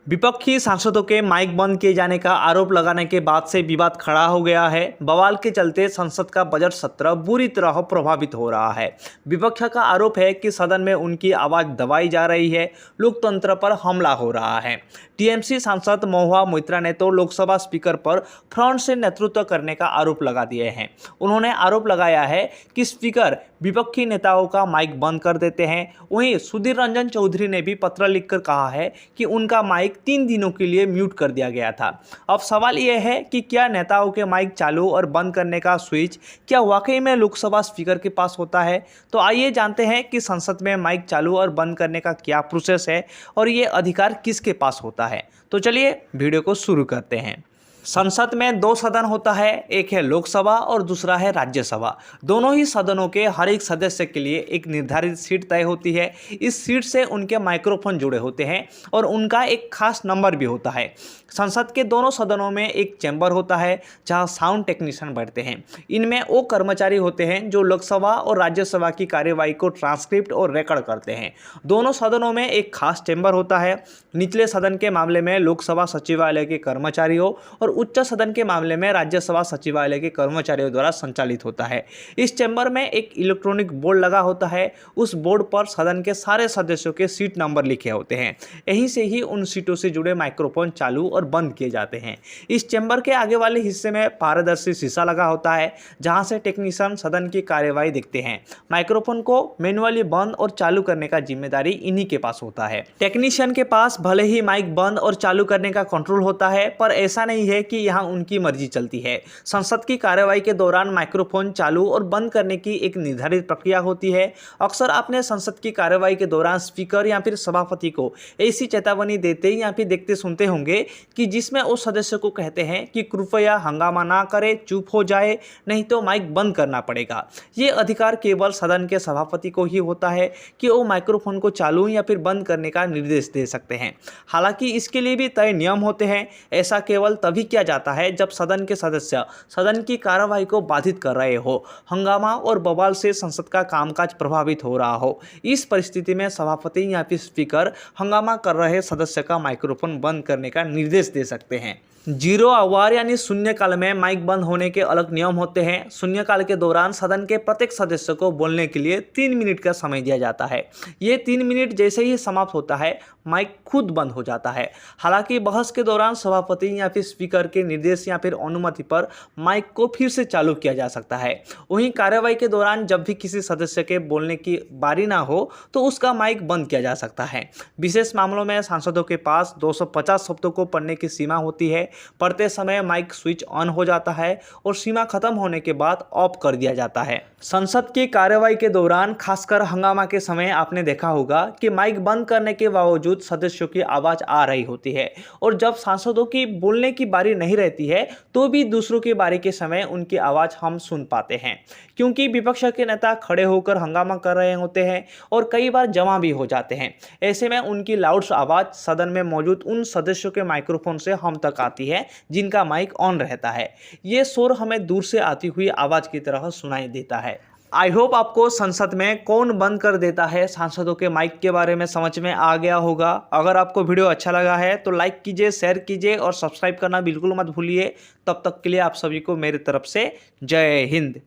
विपक्षी सांसदों के माइक बंद किए जाने का आरोप लगाने के बाद से विवाद खड़ा हो गया है। बवाल के चलते संसद का बजट सत्र बुरी तरह प्रभावित हो रहा है। विपक्ष का आरोप है कि सदन में उनकी आवाज दबाई जा रही है, लोकतंत्र पर हमला हो रहा है। टीएमसी सांसद महुआ मोइत्रा ने तो लोकसभा स्पीकर पर फ्रंट से नेतृत्व करने का आरोप लगा दिए हैं। उन्होंने आरोप लगाया है कि स्पीकर विपक्षी नेताओं का माइक बंद कर देते हैं। वहीं सुधीर रंजन चौधरी ने भी पत्र लिखकर कहा है कि उनका माइक 3 दिनों के लिए म्यूट कर दिया गया था। अब सवाल यह है कि क्या नेताओं के माइक चालू और बंद करने का स्विच क्या वाकई में लोकसभा स्पीकर के पास होता है? तो आइए जानते हैं कि संसद में माइक चालू और बंद करने का क्या प्रोसेस है और ये अधिकार किसके पास होता है। तो चलिए वीडियो को शुरू करते हैं। संसद में 2 सदन होता है, एक है लोकसभा और दूसरा है राज्यसभा। दोनों ही सदनों के हर एक सदस्य के लिए एक निर्धारित सीट तय होती है। इस सीट से उनके माइक्रोफोन जुड़े होते हैं और उनका एक खास नंबर भी होता है। संसद के दोनों सदनों में एक चैम्बर होता है जहां साउंड टेक्नीशियन बैठते हैं। इनमें वो कर्मचारी होते हैं जो लोकसभा और राज्यसभा की कार्यवाही को ट्रांसक्रिप्ट और रिकॉर्ड करते हैं। दोनों सदनों में एक खास चैम्बर होता है। निचले सदन के मामले में लोकसभा सचिवालय के कर्मचारियों और उच्च सदन के मामले में राज्यसभा सचिवालय के कर्मचारियों द्वारा संचालित होता है। इस चैम्बर में एक इलेक्ट्रॉनिक बोर्ड लगा होता है। उस बोर्ड पर सदन के सारे सदस्यों के सीट नंबर लिखे होते हैं। यहीं से ही उन सीटों से जुड़े माइक्रोफोन चालू और बंद किए जाते हैं। इस चैम्बर के आगे वाले हिस्से में पारदर्शी शीशा लगा होता है जहां से टेक्नीशियन सदन की कार्यवाही देखते हैं। माइक्रोफोन को मैन्युअली बंद और चालू करने का जिम्मेदारी इन्हीं के पास होता है। टेक्नीशियन के पास भले ही माइक बंद और चालू करने का कंट्रोल होता है, पर ऐसा नहीं है कि यहां उनकी मर्जी चलती है। संसद की कार्यवाही के दौरान माइक्रोफोन चालू और बंद करने की एक निर्धारित प्रक्रिया होती है। अक्सर आपने संसद की कार्यवाही के दौरान स्पीकर या फिर सभापति को ऐसी चेतावनी देते या फिर देखते सुनते होंगे कि जिसमें उस सदस्य को कहते हैं कि कृपया हंगामा ना करे, चुप हो जाए, नहीं तो माइक बंद करना पड़ेगा। ये अधिकार केवल सदन के सभापति को ही होता है कि वो माइक्रोफोन को चालू या फिर बंद करने का निर्देश दे सकते हैं। हालांकि इसके लिए भी तय नियम होते हैं। ऐसा केवल तभी किया जाता है जब सदन के सदस्य सदन की कार्यवाही को बाधित कर रहे हो, हंगामा और बवाल से संसद का कामकाज प्रभावित हो रहा हो। इस परिस्थिति में सभापति या फिर स्पीकर हंगामा कर रहे सदस्य का माइक्रोफोन बंद करने का निर्देश दे सकते हैं। 0 आवर यानी शून्यकाल में माइक बंद होने के अलग नियम होते हैं। शून्यकाल के दौरान सदन के प्रत्येक सदस्य को बोलने के लिए 3 मिनट का समय दिया जाता है। ये 3 मिनट जैसे ही समाप्त होता है, माइक खुद बंद हो जाता है। हालांकि बहस के दौरान सभापति या फिर स्पीकर के निर्देश या फिर अनुमति पर माइक को फिर से चालू किया जा सकता है। वहीं कार्यवाही के दौरान जब भी किसी सदस्य के बोलने की बारी ना हो तो उसका माइक बंद किया जा सकता है। विशेष मामलों में सांसदों के पास 250 शब्दों को पढ़ने की सीमा होती है। पढ़ते समय माइक स्विच ऑन हो जाता है और सीमा खत्म होने के बाद ऑफ कर दिया जाता है। संसद की कार्यवाही के दौरान खासकर हंगामा के समय आपने देखा होगा कि माइक बंद करने के बावजूद सदस्यों की आवाज आ रही होती है और जब सांसदों की बोलने की बारी नहीं रहती है तो भी दूसरों की बारी के समय उनकी आवाज हम सुन पाते हैं, क्योंकि विपक्ष के नेता खड़े होकर हंगामा कर रहे होते हैं और कई बार जमा भी हो जाते हैं। ऐसे में उनकी लाउड आवाज सदन में मौजूद उन सदस्यों के माइक्रोफोन से हम तक आती है जिनका माइक ऑन रहता है। ये शोर हमें दूर से आती हुई आवाज की तरह सुनाई देता है। आई होप आपको संसद में कौन बंद कर देता है सांसदों के माइक के बारे में समझ में आ गया होगा। अगर आपको वीडियो अच्छा लगा है तो लाइक कीजिए, शेयर कीजिए और सब्सक्राइब करना बिल्कुल मत भूलिए। तब तक के लिए आप सभी को मेरी तरफ से जय हिंद।